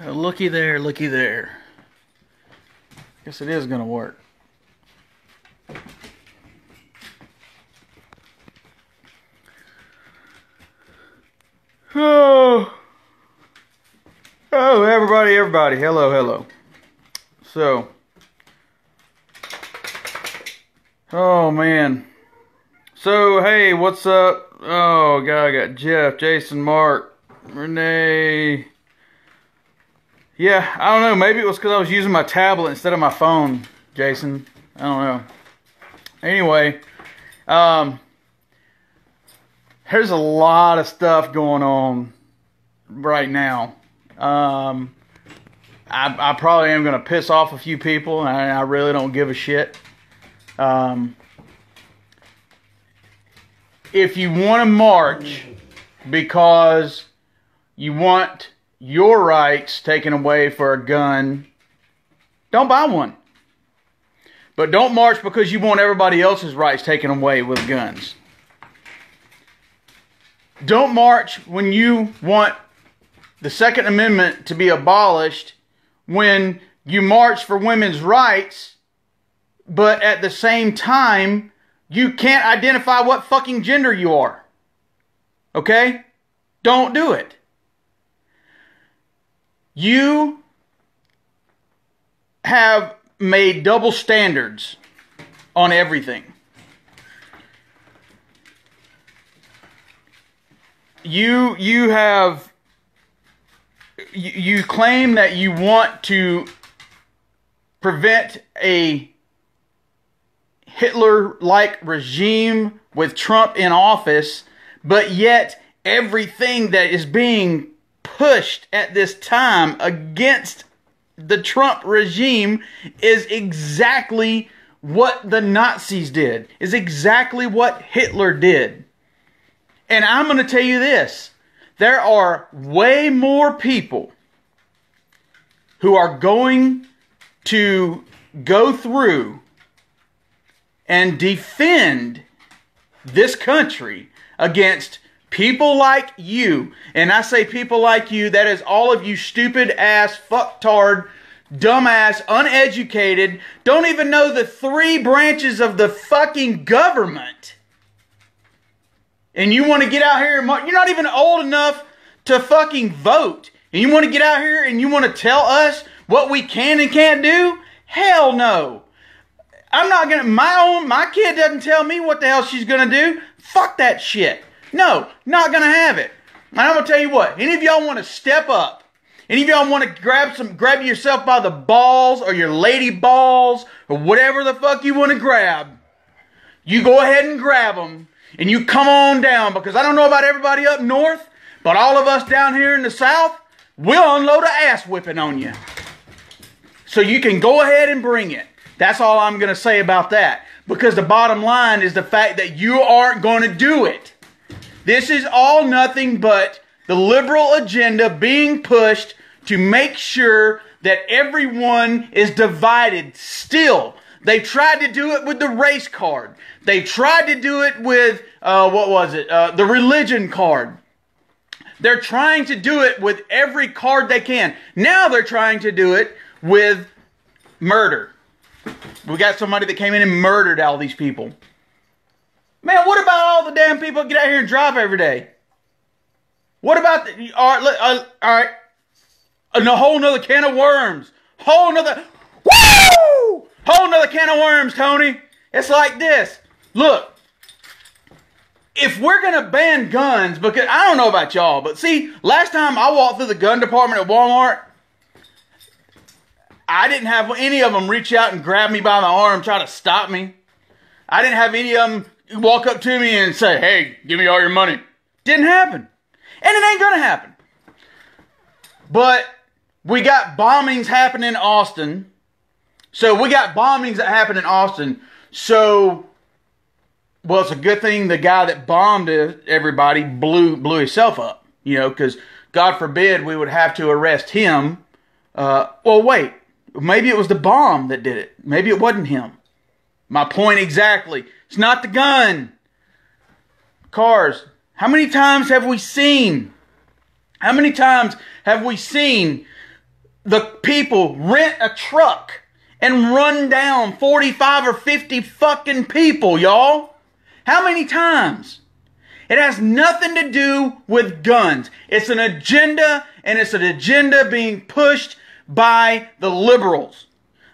Looky there, looky there. Guess it is gonna work. Oh, everybody, hello. So, oh man. So, hey, what's up? Oh God, I got Jeff, Jason, Mark, Renee. Yeah, I don't know. Maybe it was because I was using my tablet instead of my phone, Jason. I don't know. Anyway, there's a lot of stuff going on right now. I probably am going to piss off a few people, and I really don't give a shit. If you want to march because you want your rights taken away for a gun, don't buy one. But don't march because you want everybody else's rights taken away with guns. Don't march when you want the Second Amendment to be abolished, when you march for women's rights, but at the same time, you can't identify what fucking gender you are. Okay? Don't do it. You have made double standards on everything. You claim that you want to prevent a Hitler-like regime with Trump in office, but yet everything that is being pushed at this time against the Trump regime is exactly what the Nazis did, is exactly what Hitler did. And I'm going to tell you this, there are way more people who are going to go through and defend this country against people like you. And I say people like you, that is all of you stupid ass, fucktard, dumbass, uneducated, don't even know the 3 branches of the fucking government. And you want to get out here and you're not even old enough to fucking vote. And you want to get out here and you want to tell us what we can and can't do? Hell no. I'm not gonna, my kid doesn't tell me what the hell she's gonna do. Fuck that shit. No, not gonna have it. And I'm gonna tell you what, any of y'all want to step up, any of y'all want to grab yourself by the balls or your lady balls or whatever the fuck you want to grab, you go ahead and grab them and you come on down, because I don't know about everybody up north, but all of us down here in the south, we'll unload a ass whipping on you. So you can go ahead and bring it. That's all I'm going to say about that. Because the bottom line is the fact that you aren't going to do it. This is all nothing but the liberal agenda being pushed to make sure that everyone is divided still. They tried to do it with the race card. They tried to do it with, the religion card. They're trying to do it with every card they can. Now they're trying to do it with murder. We got somebody that came in and murdered all these people. Man, what about all the damn people that get out here and drive every day? What about all right, a whole nother can of worms. Whole nother can of worms, Tony. It's like this. Look, if we're going to ban guns, because I don't know about y'all, but see, last time I walked through the gun department at Walmart, I didn't have any of them reach out and grab me by the arm, try to stop me. I didn't have any of them walk up to me and say, hey, give me all your money. Didn't happen. And it ain't going to happen. But we got bombings happening in Austin. So we got bombings that happen in Austin. So, well, it's a good thing the guy that bombed everybody blew himself up. You know, because God forbid we would have to arrest him. Well, wait. Maybe it was the bomb that did it. Maybe it wasn't him. My point exactly. It's not the gun. Cars. How many times have we seen the people rent a truck and run down 45 or 50 fucking people, y'all? How many times? It has nothing to do with guns. It's an agenda, and it's an agenda being pushed by the liberals.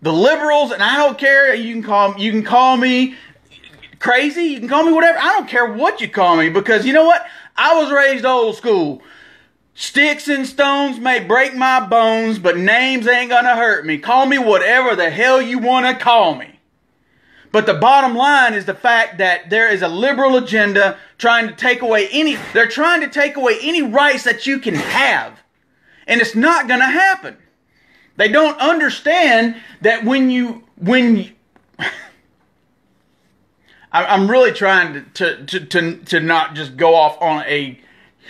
The liberals, and I don't care, you can call me crazy, you can call me whatever. I don't care what you call me, because you know what? I was raised old school. Sticks and stones may break my bones, but names ain't gonna hurt me. Call me whatever the hell you want to call me. But the bottom line is the fact that there is a liberal agenda trying to take away they're trying to take away any rights that you can have. And it's not gonna happen. They don't understand that I'm really trying to not just go off on a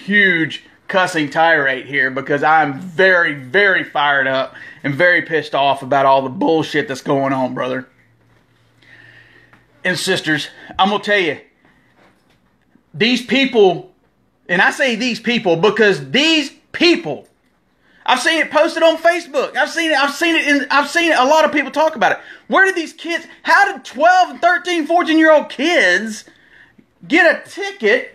huge cussing tirade here, because I'm very, very fired up and very pissed off about all the bullshit that's going on, brother and sisters. I'm going to tell you, these people, and I say these people because these people, I've seen it posted on Facebook. I've seen it, a lot of people talk about it. Where did these kids, how did 12 and 13, 14-year-old kids get a ticket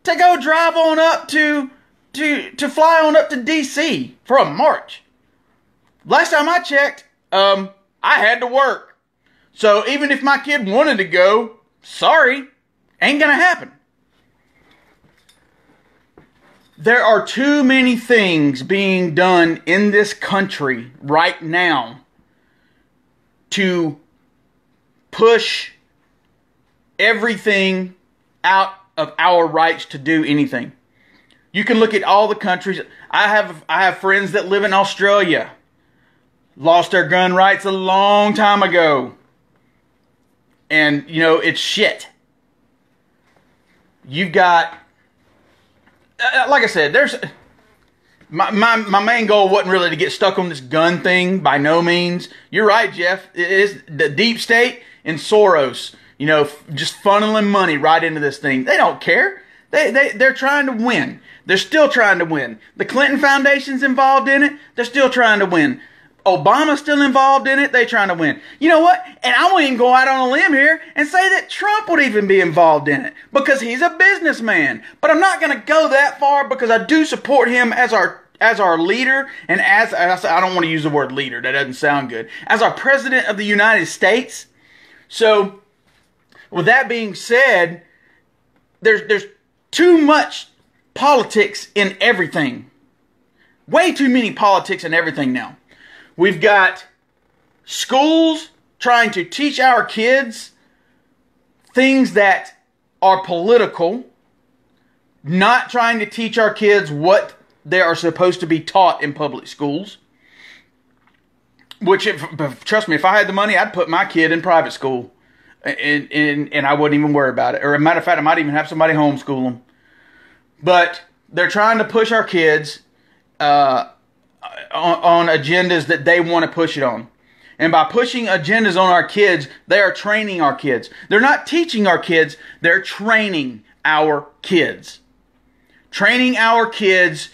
to go drive on up to fly on up to D.C. for a march? Last time I checked, I had to work. So even if my kid wanted to go, sorry, ain't gonna happen. There are too many things being done in this country right now to push everything out of our rights to do anything. You can look at all the countries. I have friends that live in Australia. Lost their gun rights a long time ago. And, you know, it's shit. You've got, like I said, there's, my main goal wasn't really to get stuck on this gun thing, by no means. You're right, Jeff. It is the deep state and Soros, you know, just funneling money right into this thing. They don't care. They're trying to win. They're still trying to win. The Clinton Foundation's involved in it. They're still trying to win. Obama's still involved in it. They're trying to win. You know what? And I won't even go out on a limb here and say that Trump would even be involved in it, because he's a businessman. But I'm not going to go that far, because I do support him as our leader, and I don't want to use the word leader. That doesn't sound good. As our president of the United States. So, with that being said, there's too much politics in everything. Way too many politics in everything now. We've got schools trying to teach our kids things that are political, not trying to teach our kids what they are supposed to be taught in public schools. Which, trust me, if I had the money, I'd put my kid in private school. And I wouldn't even worry about it. Or, as a matter of fact, I might even have somebody homeschool them. But they're trying to push our kids on agendas that they want to push it on. And by pushing agendas on our kids, they are training our kids. They're not teaching our kids, they're training our kids. Training our kids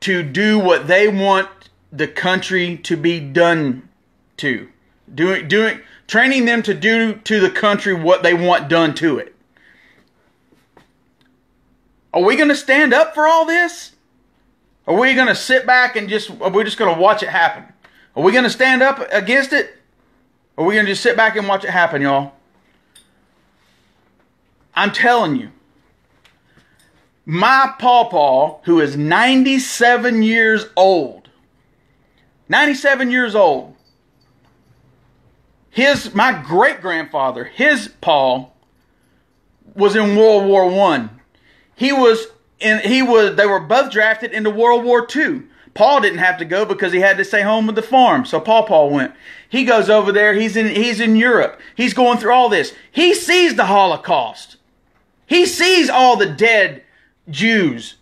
to do what they want the country to be done to. Training them to do to the country what they want done to it. Are we going to stand up for all this? Are we going to sit back and are we just going to watch it happen? Are we going to stand up against it? Or are we going to just sit back and watch it happen, y'all? I'm telling you. My pawpaw, who is 97 years old. 97 years old. My great-grandfather, his paw, was in World War I. They were both drafted into World War II. Paul didn't have to go because he had to stay home with the farm. So Paul went. He goes over there. He's in Europe. He's going through all this. He sees the Holocaust. He sees all the dead Jews.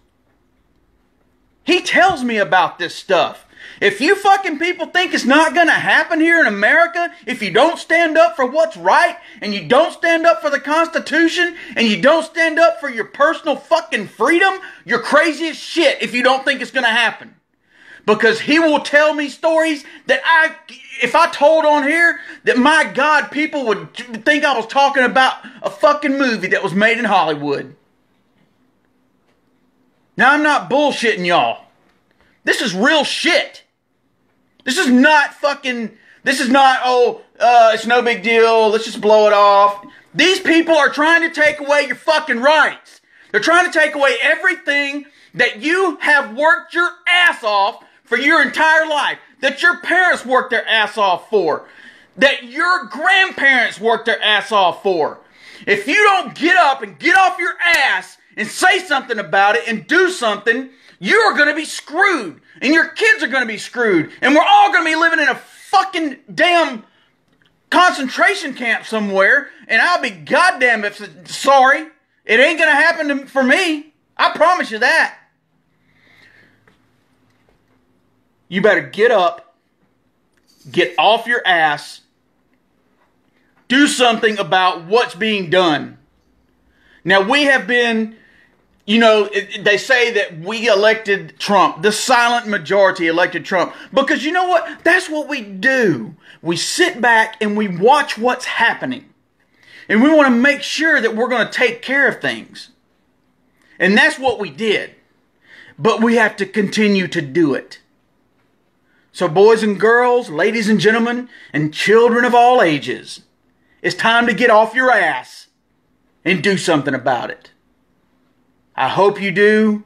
He tells me about this stuff. If you fucking people think it's not going to happen here in America, if you don't stand up for what's right, and you don't stand up for the Constitution, and you don't stand up for your personal fucking freedom, you're crazy as shit if you don't think it's going to happen. Because he will tell me stories that if I told on here, that my God, people would think I was talking about a fucking movie that was made in Hollywood. Now, I'm not bullshitting y'all. This is real shit. This is not, it's no big deal, let's just blow it off. These people are trying to take away your fucking rights. They're trying to take away everything that you have worked your ass off for your entire life, that your parents worked their ass off for, that your grandparents worked their ass off for. If you don't get up and get off your ass and say something about it and do something, you're going to be screwed. And your kids are going to be screwed. And we're all going to be living in a fucking damn concentration camp somewhere. And I'll be goddamn sorry. It ain't going to happen for me. I promise you that. You better get up, get off your ass, do something about what's being done. Now, we have been, they say that we elected Trump. The silent majority elected Trump. Because you know what? That's what we do. We sit back and we watch what's happening. And we want to make sure that we're going to take care of things. And that's what we did. But we have to continue to do it. So boys and girls, ladies and gentlemen, and children of all ages, it's time to get off your ass and do something about it. I hope you do.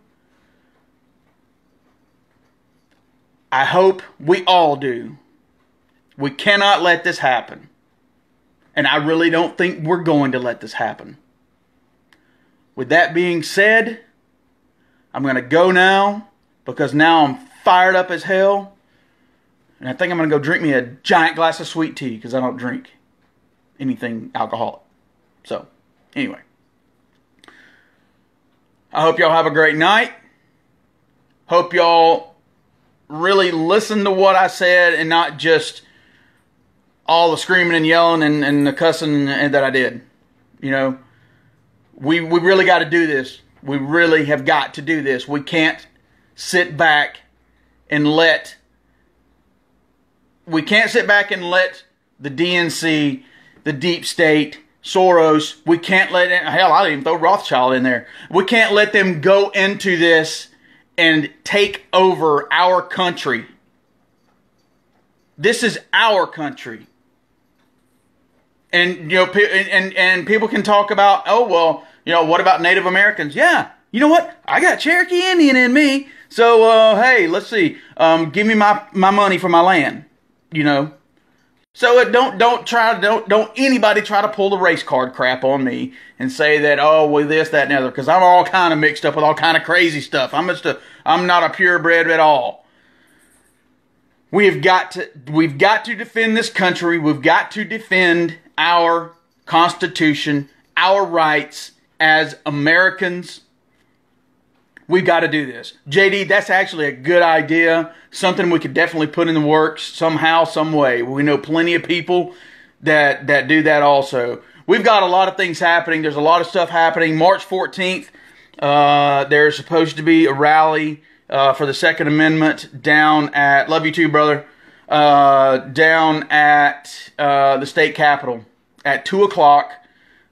I hope we all do. We cannot let this happen. And I really don't think we're going to let this happen. With that being said, I'm going to go now because now I'm fired up as hell. And I think I'm going to go drink me a giant glass of sweet tea because I don't drink anything alcoholic. So, anyway. I hope y'all have a great night. Hope y'all really listen to what I said and not just all the screaming and yelling and the cussing that I did. We really got to do this. We really have got to do this. We can't sit back and let the DNC, the deep state, Soros, we can't let it, hell, I didn't even throw Rothschild in there. We can't let them go into this and take over our country. This is our country. And, and people can talk about, what about Native Americans? Yeah, you know what? I got Cherokee Indian in me. So, hey, let's see. Give me my money for my land. So don't anybody try to pull the race card crap on me and say that, this, that, and the other, because I'm all kind of mixed up with all kind of crazy stuff. I'm not a purebred at all. We've got to defend this country. We've got to defend our Constitution, our rights as Americans. We've got to do this. JD, that's actually a good idea. Something we could definitely put in the works somehow, some way. We know plenty of people that do that also. We've got a lot of things happening. There's a lot of stuff happening. March 14th, there's supposed to be a rally for the Second Amendment down at, love you too, brother, down at the state capitol at 2 o'clock.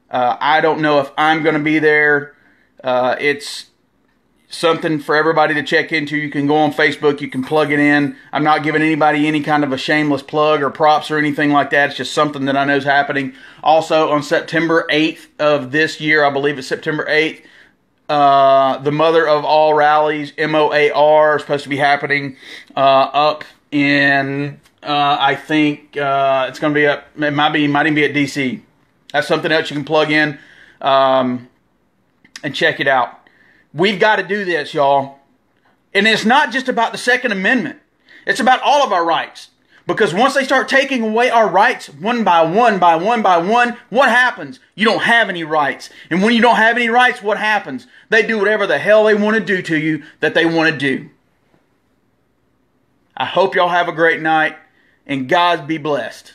I don't know if I'm going to be there. It's something for everybody to check into. You can go on Facebook. You can plug it in. I'm not giving anybody any kind of a shameless plug or props or anything like that. It's just something that I know is happening. Also, on September 8th of this year, I believe it's September 8th, the mother of all rallies, MOAR, is supposed to be happening up in, I think it's going to be up, it might even be at DC. That's something else you can plug in and check it out. We've got to do this, y'all. And it's not just about the Second Amendment. It's about all of our rights. Because once they start taking away our rights one by one, what happens? You don't have any rights. And when you don't have any rights, what happens? They do whatever the hell they want to do to you that they want to do. I hope y'all have a great night, and God be blessed.